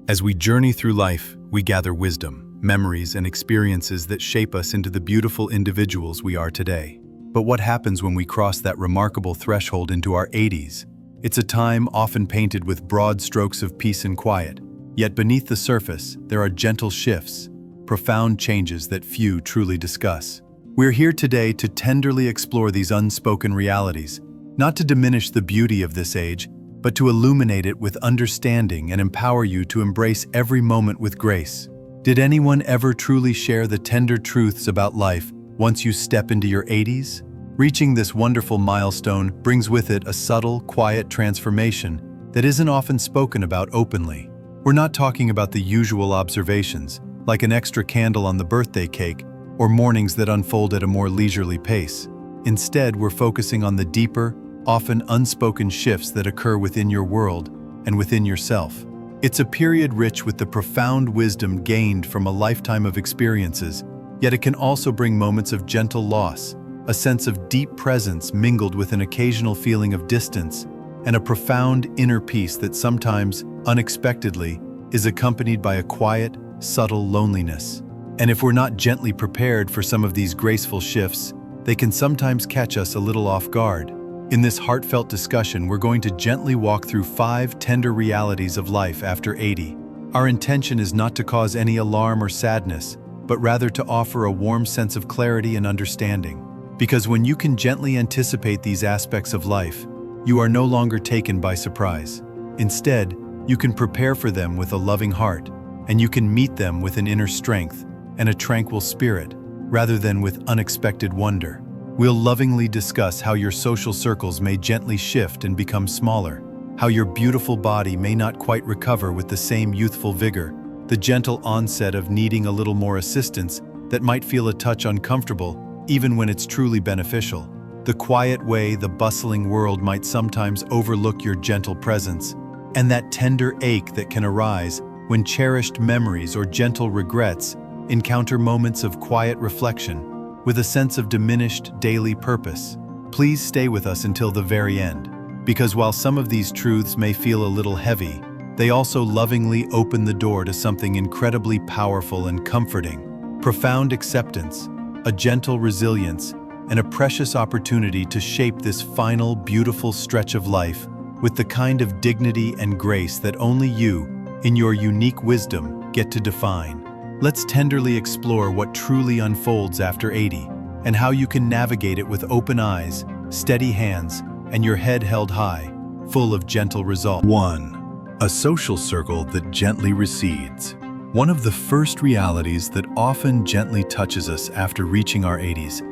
As we journey through life, we gather wisdom, memories, and experiences that shape us into the beautiful individuals we are today. But what happens when we cross that remarkable threshold into our 80s? It's a time often painted with broad strokes of peace and quiet. Yet beneath the surface, there are gentle shifts, profound changes that few truly discuss. We're here today to tenderly explore these unspoken realities, not to diminish the beauty of this age, but to illuminate it with understanding and empower you to embrace every moment with grace. Did anyone ever truly share the tender truths about life once you step into your 80s? Reaching this wonderful milestone brings with it a subtle, quiet transformation that isn't often spoken about openly. We're not talking about the usual observations, like an extra candle on the birthday cake or mornings that unfold at a more leisurely pace. Instead, we're focusing on the deeper, often unspoken shifts that occur within your world and within yourself. It's a period rich with the profound wisdom gained from a lifetime of experiences, yet it can also bring moments of gentle loss, a sense of deep presence mingled with an occasional feeling of distance, and a profound inner peace that sometimes, unexpectedly, is accompanied by a quiet, subtle loneliness. And if we're not gently prepared for some of these graceful shifts, they can sometimes catch us a little off guard. In this heartfelt discussion, we're going to gently walk through 5 tender realities of life after 80. Our intention is not to cause any alarm or sadness, but rather to offer a warm sense of clarity and understanding. Because when you can gently anticipate these aspects of life, you are no longer taken by surprise. Instead, you can prepare for them with a loving heart, and you can meet them with an inner strength and a tranquil spirit, rather than with unexpected wonder. We'll lovingly discuss how your social circles may gently shift and become smaller, how your beautiful body may not quite recover with the same youthful vigor, the gentle onset of needing a little more assistance that might feel a touch uncomfortable, even when it's truly beneficial, the quiet way the bustling world might sometimes overlook your gentle presence, and that tender ache that can arise when cherished memories or gentle regrets encounter moments of quiet reflection with a sense of diminished daily purpose. Please stay with us until the very end, because while some of these truths may feel a little heavy, they also lovingly open the door to something incredibly powerful and comforting: profound acceptance, a gentle resilience, and a precious opportunity to shape this final, beautiful stretch of life with the kind of dignity and grace that only you, in your unique wisdom, get to define. Let's tenderly explore what truly unfolds after 80, and how you can navigate it with open eyes, steady hands, and your head held high, full of gentle resolve. 1. A social circle that gently recedes. One of the first realities that often gently touches us after reaching our 80s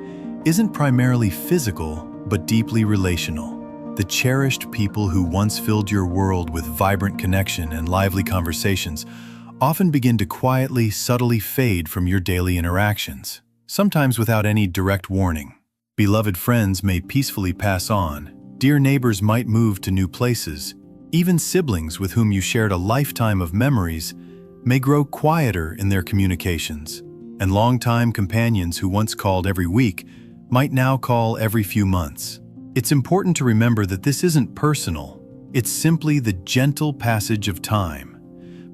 isn't primarily physical, but deeply relational. The cherished people who once filled your world with vibrant connection and lively conversations often begin to quietly, subtly fade from your daily interactions, sometimes without any direct warning. Beloved friends may peacefully pass on, dear neighbors might move to new places, even siblings with whom you shared a lifetime of memories may grow quieter in their communications, and longtime companions who once called every week might now call every few months. It's important to remember that this isn't personal, it's simply the gentle passage of time.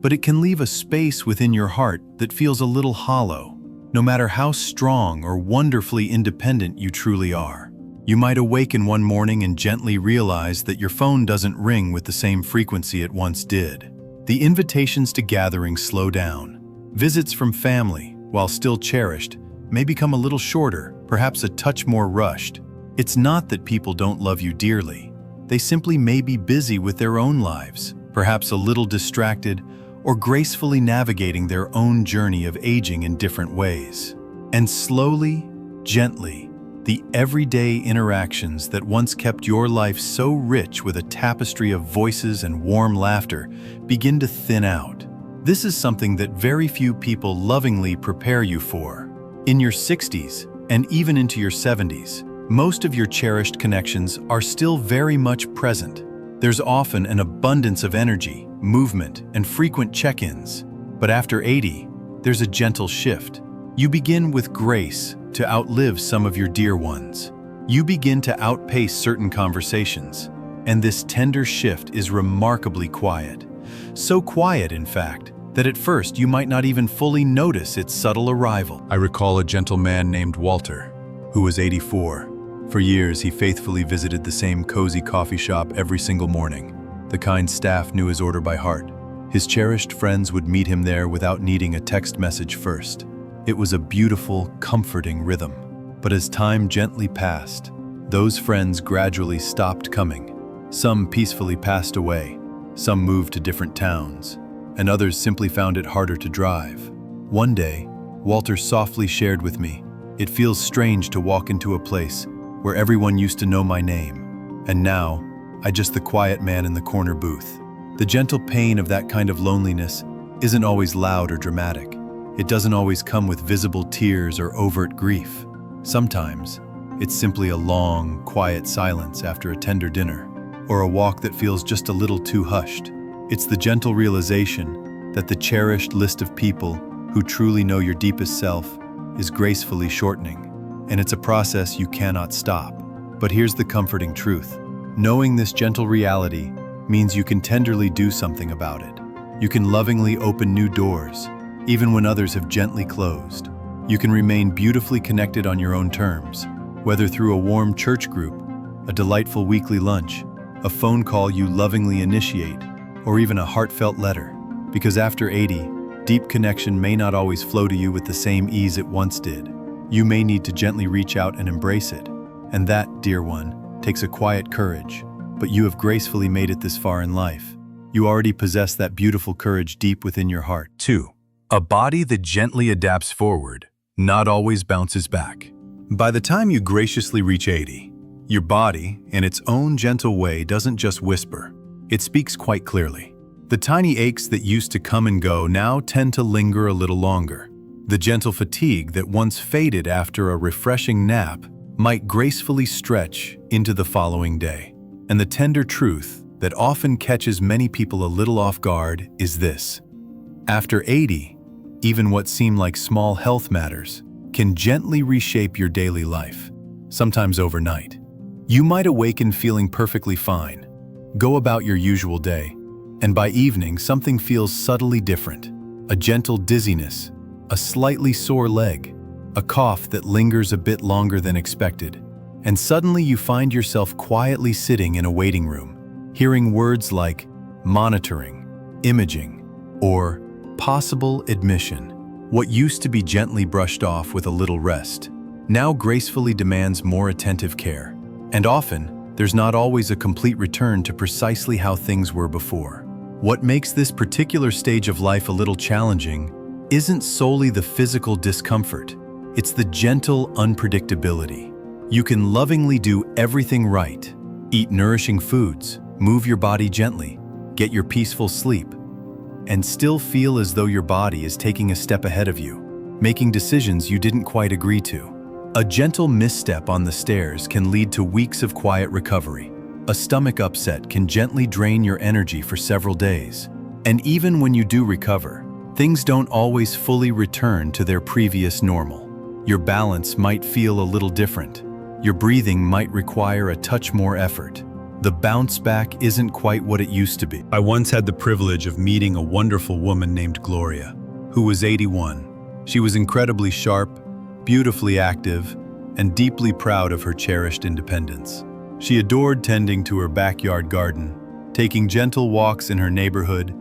But it can leave a space within your heart that feels a little hollow, no matter how strong or wonderfully independent you truly are. You might awaken one morning and gently realize that your phone doesn't ring with the same frequency it once did. The invitations to gatherings slow down. Visits from family, while still cherished, may become a little shorter, perhaps a touch more rushed. It's not that people don't love you dearly. They simply may be busy with their own lives, perhaps a little distracted, or gracefully navigating their own journey of aging in different ways. And slowly, gently, the everyday interactions that once kept your life so rich with a tapestry of voices and warm laughter begin to thin out. This is something that very few people lovingly prepare you for. In your 60s, and even into your 70s, most of your cherished connections are still very much present. There's often an abundance of energy, movement, and frequent check-ins. But after 80, there's a gentle shift. You begin with grace to outlive some of your dear ones. You begin to outpace certain conversations, and this tender shift is remarkably quiet, So quiet, in fact, that at first you might not even fully notice its subtle arrival. I recall a gentle man named Walter, who was 84. For years, he faithfully visited the same cozy coffee shop every single morning. The kind staff knew his order by heart. His cherished friends would meet him there without needing a text message first. It was a beautiful, comforting rhythm. But as time gently passed, those friends gradually stopped coming. Some peacefully passed away, some moved to different towns, and others simply found it harder to drive. One day, Walter softly shared with me, "It feels strange to walk into a place where everyone used to know my name, and now, I'm just the quiet man in the corner booth." The gentle pain of that kind of loneliness isn't always loud or dramatic. It doesn't always come with visible tears or overt grief. Sometimes, it's simply a long, quiet silence after a tender dinner, or a walk that feels just a little too hushed. It's the gentle realization that the cherished list of people who truly know your deepest self is gracefully shortening, and it's a process you cannot stop. But here's the comforting truth. Knowing this gentle reality means you can tenderly do something about it. You can lovingly open new doors, even when others have gently closed. You can remain beautifully connected on your own terms, whether through a warm church group, a delightful weekly lunch, a phone call you lovingly initiate, or even a heartfelt letter. Because after 80, deep connection may not always flow to you with the same ease it once did. You may need to gently reach out and embrace it. And that, dear one, takes a quiet courage. But you have gracefully made it this far in life. You already possess that beautiful courage deep within your heart. 2. A body that gently adapts forward, not always bounces back. By the time you graciously reach 80, your body, in its own gentle way, doesn't just whisper. It speaks quite clearly. The tiny aches that used to come and go now tend to linger a little longer. The gentle fatigue that once faded after a refreshing nap might gracefully stretch into the following day. And the tender truth that often catches many people a little off guard is this. After 80, even what seem like small health matters can gently reshape your daily life, sometimes overnight. You might awaken feeling perfectly fine, go about your usual day, and by evening something feels subtly different. A gentle dizziness, a slightly sore leg, a cough that lingers a bit longer than expected. And suddenly you find yourself quietly sitting in a waiting room, hearing words like monitoring, imaging, or possible admission. What used to be gently brushed off with a little rest now gracefully demands more attentive care. And often, there's not always a complete return to precisely how things were before. What makes this particular stage of life a little challenging isn't solely the physical discomfort, it's the gentle unpredictability. You can lovingly do everything right, eat nourishing foods, move your body gently, get your peaceful sleep, and still feel as though your body is taking a step ahead of you, making decisions you didn't quite agree to. A gentle misstep on the stairs can lead to weeks of quiet recovery. A stomach upset can gently drain your energy for several days. And even when you do recover, things don't always fully return to their previous normal. Your balance might feel a little different. Your breathing might require a touch more effort. The bounce back isn't quite what it used to be. I once had the privilege of meeting a wonderful woman named Gloria, who was 81. She was incredibly sharp, beautifully active, and deeply proud of her cherished independence. She adored tending to her backyard garden, taking gentle walks in her neighborhood,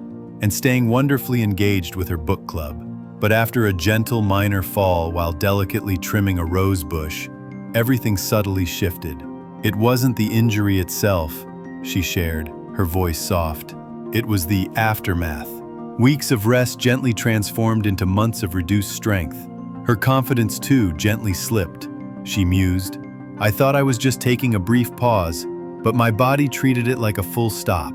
and staying wonderfully engaged with her book club. But after a gentle minor fall while delicately trimming a rose bush, everything subtly shifted. It wasn't the injury itself, she shared, her voice soft. It was the aftermath. Weeks of rest gently transformed into months of reduced strength. Her confidence too gently slipped. She mused, "I thought I was just taking a brief pause, but my body treated it like a full stop."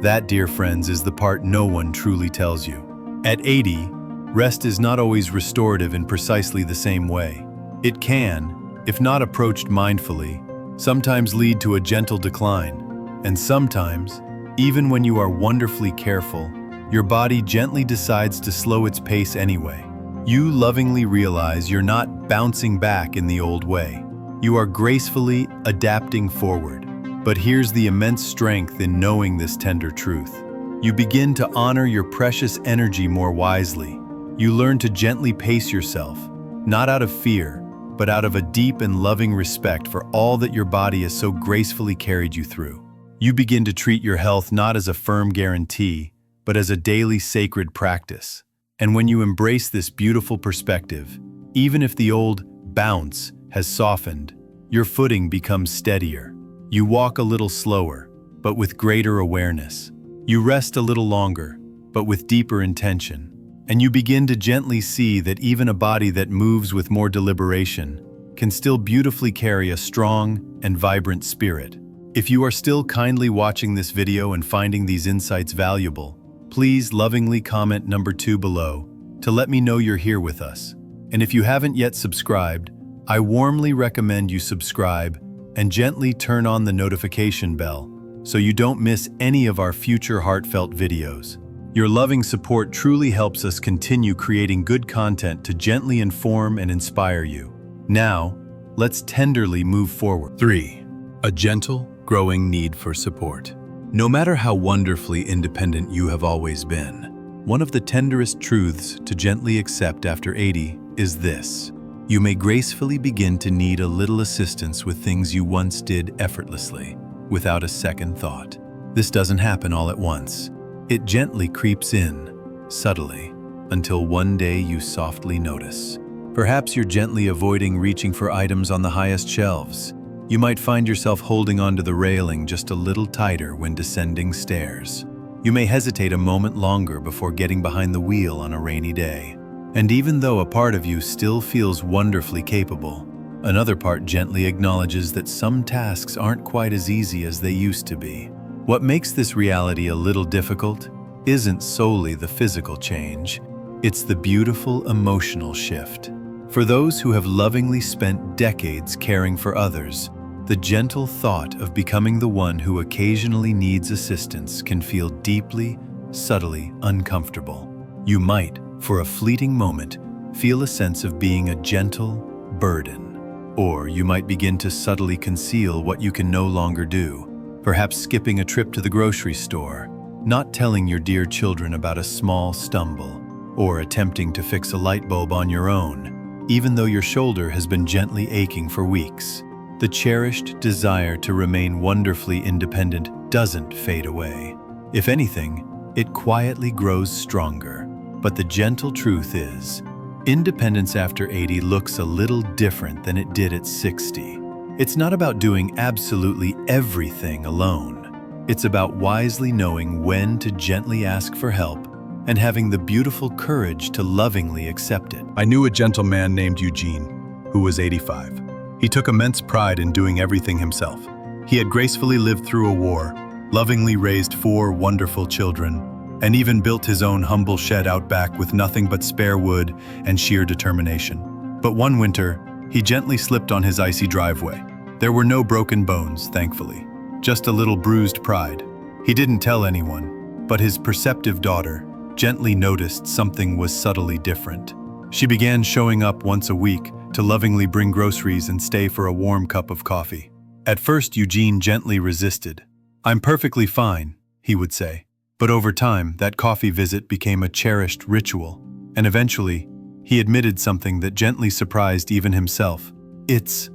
That, dear friends, is the part no one truly tells you. At 80, rest is not always restorative in precisely the same way. It can, if not approached mindfully, sometimes lead to a gentle decline. And sometimes, even when you are wonderfully careful, your body gently decides to slow its pace anyway. You lovingly realize you're not bouncing back in the old way. You are gracefully adapting forward. But here's the immense strength in knowing this tender truth. You begin to honor your precious energy more wisely. You learn to gently pace yourself, not out of fear, but out of a deep and loving respect for all that your body has so gracefully carried you through. You begin to treat your health not as a firm guarantee, but as a daily sacred practice. And when you embrace this beautiful perspective, even if the old bounce has softened, your footing becomes steadier. You walk a little slower, but with greater awareness. You rest a little longer, but with deeper intention. And you begin to gently see that even a body that moves with more deliberation can still beautifully carry a strong and vibrant spirit. If you are still kindly watching this video and finding these insights valuable, please lovingly comment number 2 below to let me know you're here with us. And if you haven't yet subscribed, I warmly recommend you subscribe and gently turn on the notification bell so you don't miss any of our future heartfelt videos. Your loving support truly helps us continue creating good content to gently inform and inspire you. Now, let's tenderly move forward. 3. A gentle, growing need for support. No matter how wonderfully independent you have always been, one of the tenderest truths to gently accept after 80 is this: you may gracefully begin to need a little assistance with things you once did effortlessly, without a second thought. This doesn't happen all at once. It gently creeps in, subtly, until one day you softly notice. Perhaps you're gently avoiding reaching for items on the highest shelves. You might find yourself holding onto the railing just a little tighter when descending stairs. You may hesitate a moment longer before getting behind the wheel on a rainy day. And even though a part of you still feels wonderfully capable, another part gently acknowledges that some tasks aren't quite as easy as they used to be. What makes this reality a little difficult isn't solely the physical change, it's the beautiful emotional shift. For those who have lovingly spent decades caring for others, the gentle thought of becoming the one who occasionally needs assistance can feel deeply, subtly uncomfortable. You might, for a fleeting moment, feel a sense of being a gentle burden. Or you might begin to subtly conceal what you can no longer do, perhaps skipping a trip to the grocery store, not telling your dear children about a small stumble, or attempting to fix a light bulb on your own, even though your shoulder has been gently aching for weeks. The cherished desire to remain wonderfully independent doesn't fade away. If anything, it quietly grows stronger. But the gentle truth is, independence after 80 looks a little different than it did at 60. It's not about doing absolutely everything alone. It's about wisely knowing when to gently ask for help and having the beautiful courage to lovingly accept it. I knew a gentleman named Eugene, who was 85. He took immense pride in doing everything himself. He had gracefully lived through a war, lovingly raised 4 wonderful children, and even built his own humble shed out back with nothing but spare wood and sheer determination. But one winter, he gently slipped on his icy driveway. There were no broken bones, thankfully, just a little bruised pride. He didn't tell anyone, but his perceptive daughter gently noticed something was subtly different. She began showing up once a week to lovingly bring groceries and stay for a warm cup of coffee. At first, Eugene gently resisted. "I'm perfectly fine," he would say. But over time, that coffee visit became a cherished ritual, and eventually, he admitted something that gently surprised even himself. It's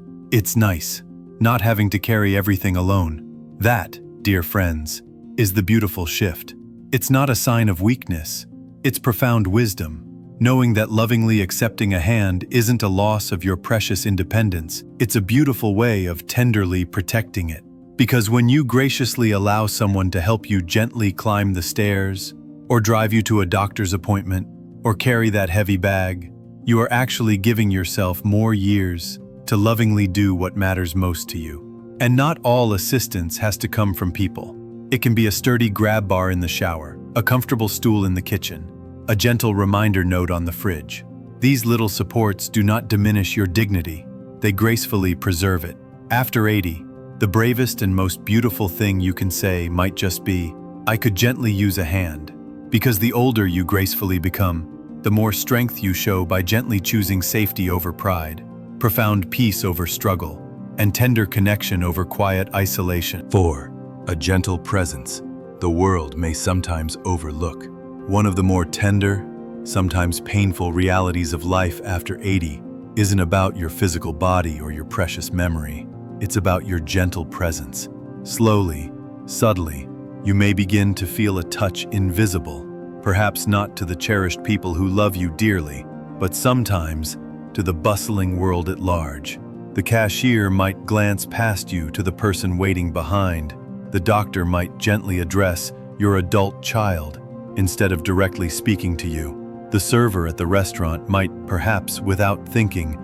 nice, not having to carry everything alone. That, dear friends, is the beautiful shift. It's not a sign of weakness, it's profound wisdom. Knowing that lovingly accepting a hand isn't a loss of your precious independence, it's a beautiful way of tenderly protecting it. Because when you graciously allow someone to help you gently climb the stairs, or drive you to a doctor's appointment, or carry that heavy bag, you are actually giving yourself more years to lovingly do what matters most to you. And not all assistance has to come from people. It can be a sturdy grab bar in the shower, a comfortable stool in the kitchen, a gentle reminder note on the fridge. These little supports do not diminish your dignity, they gracefully preserve it. After 80, the bravest and most beautiful thing you can say might just be, "I could gently use a hand." Because the older you gracefully become, the more strength you show by gently choosing safety over pride, profound peace over struggle, and tender connection over quiet isolation. 4. A gentle presence. the world may sometimes overlook. One of the more tender, sometimes painful realities of life after 80 isn't about your physical body or your precious memory. It's about your gentle presence. Slowly, subtly, you may begin to feel a touch invisible, perhaps not to the cherished people who love you dearly, but sometimes to the bustling world at large. The cashier might glance past you to the person waiting behind. The doctor might gently address your adult child instead of directly speaking to you. The server at the restaurant might, perhaps without thinking,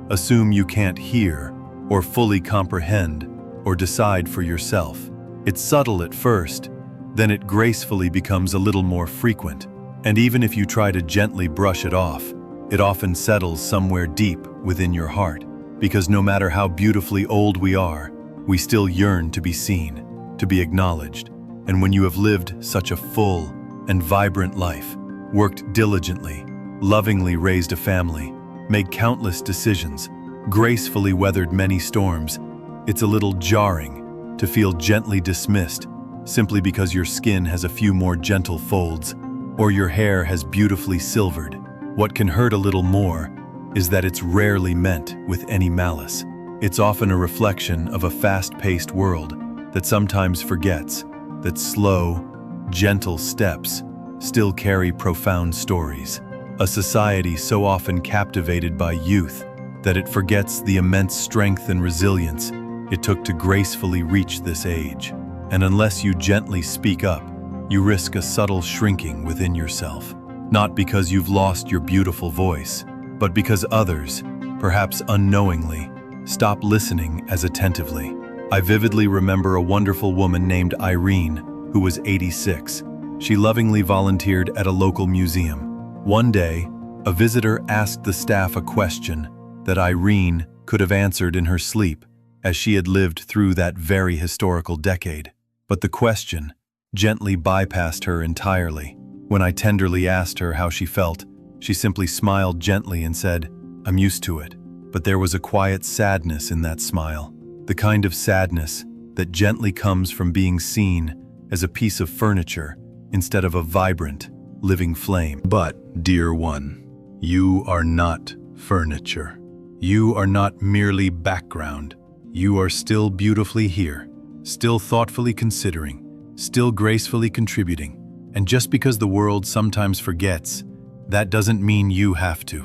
assume you can't hear or fully comprehend or decide for yourself. It's subtle at first, then it gracefully becomes a little more frequent. And even if you try to gently brush it off, it often settles somewhere deep within your heart. Because no matter how beautifully old we are, we still yearn to be seen, to be acknowledged. And when you have lived such a full and vibrant life, worked diligently, lovingly raised a family, made countless decisions, gracefully weathered many storms, it's a little jarring to feel gently dismissed simply because your skin has a few more gentle folds or your hair has beautifully silvered. What can hurt a little more is that it's rarely meant with any malice. It's often a reflection of a fast-paced world that sometimes forgets that slow, gentle steps still carry profound stories. A society so often captivated by youth that it forgets the immense strength and resilience it took to gracefully reach this age. And unless you gently speak up, you risk a subtle shrinking within yourself. Not because you've lost your beautiful voice, but because others, perhaps unknowingly, stop listening as attentively. I vividly remember a wonderful woman named Irene, who was 86. She lovingly volunteered at a local museum. One day, a visitor asked the staff a question that Irene could have answered in her sleep, as she had lived through that very historical decade. But the question gently bypassed her entirely. When I tenderly asked her how she felt, she simply smiled gently and said, "I'm used to it." But there was a quiet sadness in that smile, the kind of sadness that gently comes from being seen as a piece of furniture instead of a vibrant, living flame. But, dear one, you are not furniture. You are not merely background. You are still beautifully here, still thoughtfully considering, still gracefully contributing. And just because the world sometimes forgets, that doesn't mean you have to.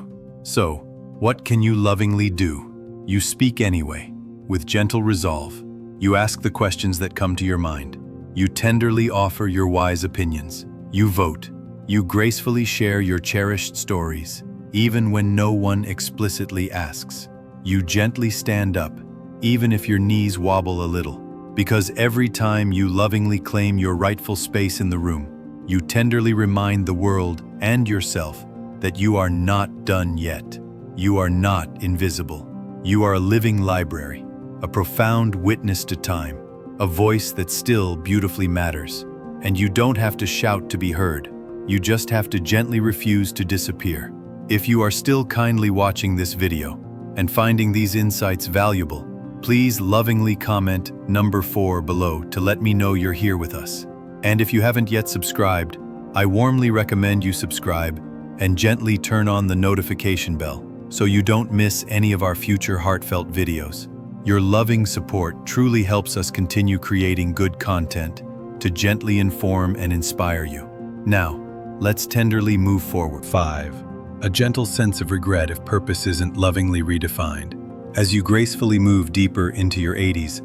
So, what can you lovingly do? You speak anyway, with gentle resolve. You ask the questions that come to your mind. You tenderly offer your wise opinions. You vote. You gracefully share your cherished stories, even when no one explicitly asks. You gently stand up, even if your knees wobble a little. Because every time you lovingly claim your rightful space in the room, you tenderly remind the world and yourself that you are not done yet. You are not invisible. You are a living library, a profound witness to time, a voice that still beautifully matters. And you don't have to shout to be heard. You just have to gently refuse to disappear. If you are still kindly watching this video and finding these insights valuable, please lovingly comment number 4 below to let me know you're here with us. And if you haven't yet subscribed, I warmly recommend you subscribe and gently turn on the notification bell so you don't miss any of our future heartfelt videos. Your loving support truly helps us continue creating good content to gently inform and inspire you. Now, let's tenderly move forward. 5. A gentle sense of regret if purpose isn't lovingly redefined. As you gracefully move deeper into your 80s,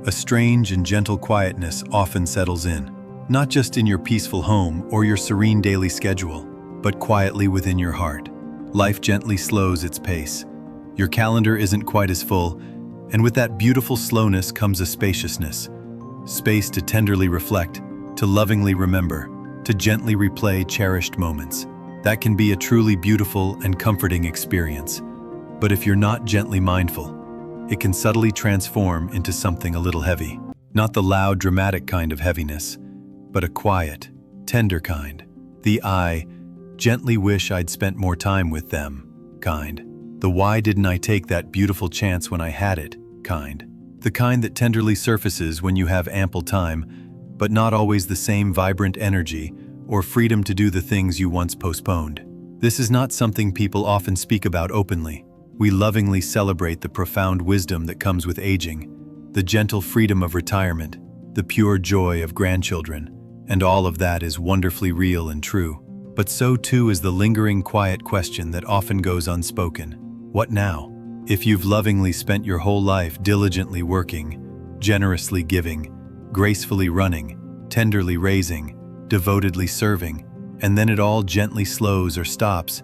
a strange and gentle quietness often settles in, not just in your peaceful home or your serene daily schedule, but quietly within your heart. Life gently slows its pace. Your calendar isn't quite as full, and with that beautiful slowness comes a spaciousness. Space to tenderly reflect, to lovingly remember, to gently replay cherished moments. That can be a truly beautiful and comforting experience. But if you're not gently mindful, it can subtly transform into something a little heavy. Not the loud, dramatic kind of heaviness, but a quiet, tender kind. The I gently wish I'd spent more time with them kind. The why didn't I take that beautiful chance when I had it kind. The kind that tenderly surfaces when you have ample time, but not always the same vibrant energy or freedom to do the things you once postponed. This is not something people often speak about openly. We lovingly celebrate the profound wisdom that comes with aging, the gentle freedom of retirement, the pure joy of grandchildren, and all of that is wonderfully real and true. But so too is the lingering, quiet question that often goes unspoken. What now? If you've lovingly spent your whole life diligently working, generously giving, gracefully running, tenderly raising, devotedly serving, and then it all gently slows or stops,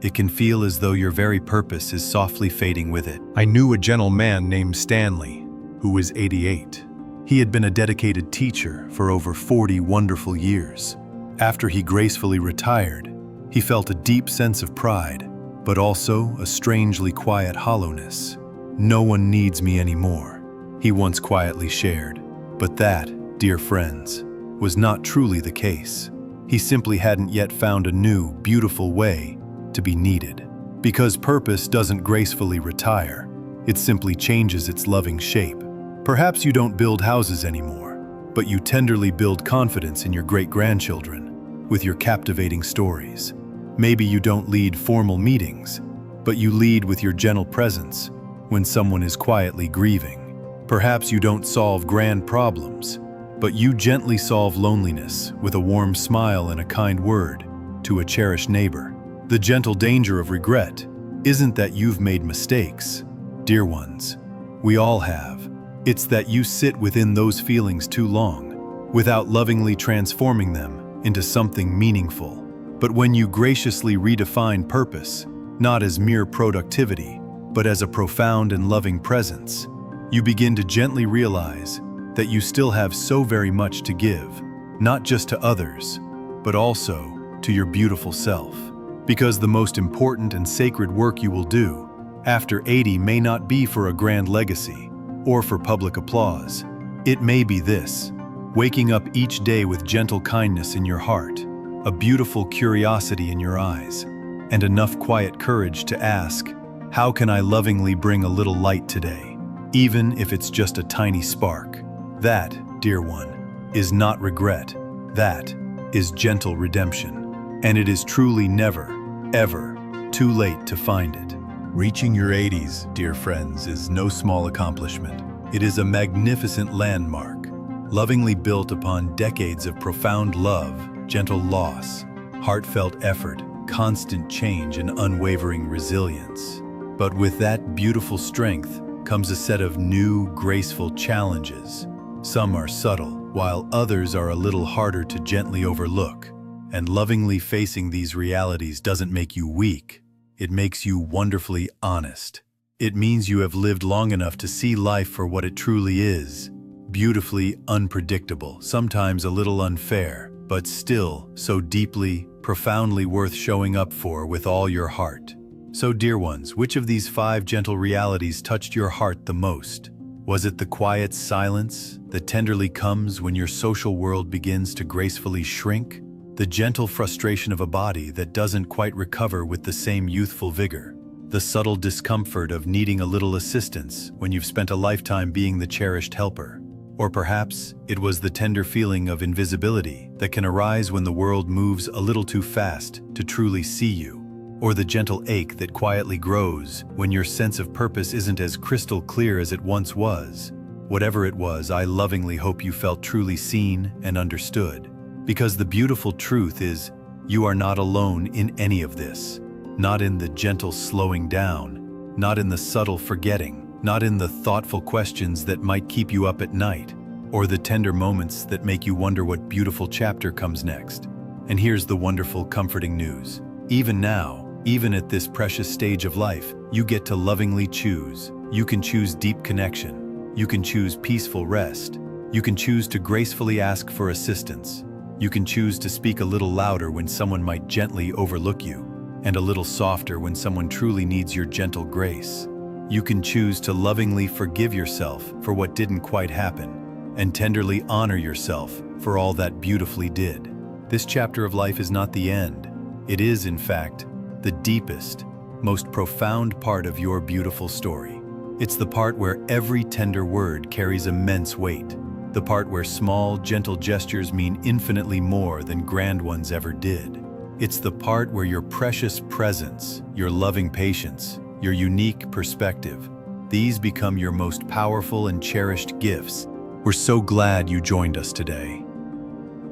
it can feel as though your very purpose is softly fading with it. I knew a gentleman named Stanley, who was 88. He had been a dedicated teacher for over 40 wonderful years. After he gracefully retired, he felt a deep sense of pride, but also a strangely quiet hollowness. "No one needs me anymore," he once quietly shared. But that, dear friends, was not truly the case. He simply hadn't yet found a new, beautiful way to be needed. Because purpose doesn't gracefully retire, it simply changes its loving shape. Perhaps you don't build houses anymore, but you tenderly build confidence in your great-grandchildren with your captivating stories. Maybe you don't lead formal meetings, but you lead with your gentle presence when someone is quietly grieving. Perhaps you don't solve grand problems, but you gently solve loneliness with a warm smile and a kind word to a cherished neighbor. The gentle danger of regret isn't that you've made mistakes, dear ones. We all have. It's that you sit within those feelings too long, without lovingly transforming them into something meaningful. But when you graciously redefine purpose, not as mere productivity, but as a profound and loving presence, you begin to gently realize that you still have so very much to give, not just to others, but also to your beautiful self. Because the most important and sacred work you will do after 80 may not be for a grand legacy or for public applause. It may be this: waking up each day with gentle kindness in your heart, a beautiful curiosity in your eyes, and enough quiet courage to ask, how can I lovingly bring a little light today, even if it's just a tiny spark? That, dear one, is not regret. That is gentle redemption. And it is truly never, ever too late to find it. Reaching your 80s, dear friends, is no small accomplishment. It is a magnificent landmark, lovingly built upon decades of profound love, gentle loss, heartfelt effort, constant change, and unwavering resilience. But with that beautiful strength comes a set of new, graceful challenges. Some are subtle, while others are a little harder to gently overlook. And lovingly facing these realities doesn't make you weak. It makes you wonderfully honest. It means you have lived long enough to see life for what it truly is. Beautifully unpredictable, sometimes a little unfair, but still so deeply, profoundly worth showing up for with all your heart. So, dear ones, which of these 5 gentle realities touched your heart the most? Was it the quiet silence that tenderly comes when your social world begins to gracefully shrink? The gentle frustration of a body that doesn't quite recover with the same youthful vigor? The subtle discomfort of needing a little assistance when you've spent a lifetime being the cherished helper? Or perhaps it was the tender feeling of invisibility that can arise when the world moves a little too fast to truly see you? Or the gentle ache that quietly grows when your sense of purpose isn't as crystal clear as it once was? Whatever it was, I lovingly hope you felt truly seen and understood. Because the beautiful truth is, you are not alone in any of this. Not in the gentle slowing down, not in the subtle forgetting, not in the thoughtful questions that might keep you up at night, or the tender moments that make you wonder what beautiful chapter comes next. And here's the wonderful, comforting news. Even now, even at this precious stage of life, you get to lovingly choose. You can choose deep connection. You can choose peaceful rest. You can choose to gracefully ask for assistance. You can choose to speak a little louder when someone might gently overlook you, and a little softer when someone truly needs your gentle grace. You can choose to lovingly forgive yourself for what didn't quite happen, and tenderly honor yourself for all that beautifully did. This chapter of life is not the end. It is, in fact, the deepest, most profound part of your beautiful story. It's the part where every tender word carries immense weight, The part where small, gentle gestures mean infinitely more than grand ones ever did. It's the part where your precious presence, your loving patience, your unique perspective, these become your most powerful and cherished gifts. We're so glad you joined us today.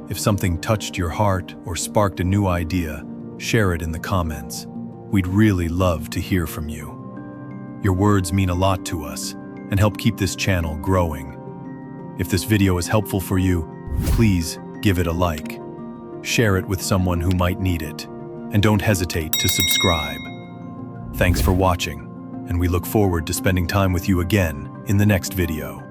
If something touched your heart or sparked a new idea, share it in the comments. We'd really love to hear from you. Your words mean a lot to us and help keep this channel growing. If this video is helpful for you, please give it a like. Share it with someone who might need it, and don't hesitate to subscribe. Thanks for watching, and we look forward to spending time with you again in the next video.